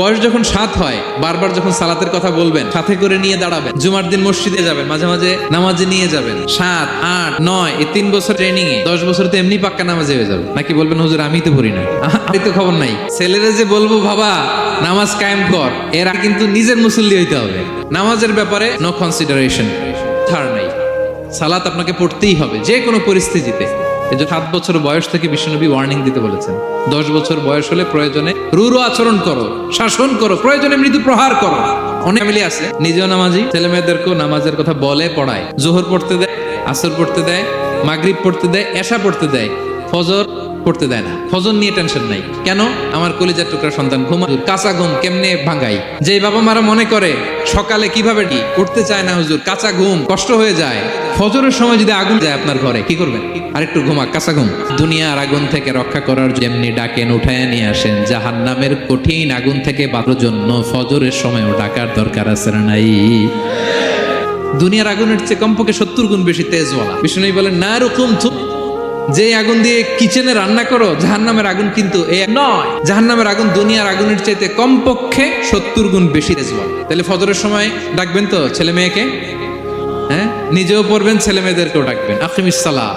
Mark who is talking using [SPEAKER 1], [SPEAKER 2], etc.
[SPEAKER 1] বয়স যখন 7 হয়, বারবার যখন সালাতের কথা বলবেন, সাথে করে নিয়ে দাঁড়াবেন, জুমার দিন মসজিদে যাবেন, মাঝে মাঝে নামাজে নিয়ে যাবেন। 7, 8, 9 এই 3 বছর ট্রেনিং এ 10 বছর তো এমনি পাক্কা নামাজে হয়ে যাবে। নাকি বলবেন হুজুর আমি তো পড়ি না, আমি তো খবর নাই। ছেলেরা যে বলবো বাবা নামাজ কায়েম কর, এরা কিন্তু নিজের মুসল্লি হইতে হবে। নামাজের ব্যাপারে নো কনসিডারেশন, ছাড় নাই। সালাত আপনাকে পড়তেই হবে যে কোনো পরিস্থিতিতে। এই যে 7 বছর বয়স থেকে বিশ্বনবী ওয়ার্নিং দিতে বলেছেন, 10 বছর বয়স হলে প্রয়োজনে রূঢ় আচরণ করো, শাসন করো, প্রয়োজনে মৃদু প্রহার করো। অনেক ফ্যামিলি আছে নিজেও নামাজি, ছেলে মেয়েদেরকেও নামাজের কথা বলে পড়ায়। জোহর পড়তে দেয়, আসর পড়তে দেয়, মাগরিব পড়তে দেয়, এশা পড়তে দেয়, ফজর পড়তে দেয় না। ফজর নিয়ে টেনশন নাই। কেন? আমার কলিজার টুকরা সন্তান ঘুমা, কাঁচা ঘুম কেমনে ভাঙাই। যে বাবা মারা মনে করে সকালে কিভাবে উঠতে চায় না হুজুর, কাঁচা ঘুম কষ্ট হয়ে যায়, ফজরের সময় যদি আগুন যায় আপনার ঘরে, কি করবেন? আরেকটু ঘুমা, কাঁচা ঘুম। দুনিয়ার আগুন থেকে রক্ষা করার যেমনি ডাকেন, উঠায় নিয়ে আসেন, জাহান্নামের কঠিন আগুন থেকে বাঁচার জন্য ফজরের সময়ও ডাকার দরকার আছে না নাই? দুনিয়ার আগুনের চেয়ে কমপক্ষে 70 গুণ বেশি তেজওয়ালা। বিষ্ণু বলেন না রকম যে আগুন দিয়ে কিচেনে রান্না করো, জাহান্নামের আগুন কিন্তু এই নয়। জাহান্নামের আগুন দুনিয়ার আগুনের চাইতে কমপক্ষে 70 গুণ বেশি তেজওয়ালা। তাহলে ফজরের সময় ডাকবেন তো ছেলে মেয়েকে, হ্যাঁ, নিজেও পড়বেন, ছেলে মেয়েদেরকেও ডাকবেন। আকিমিস সালাহ।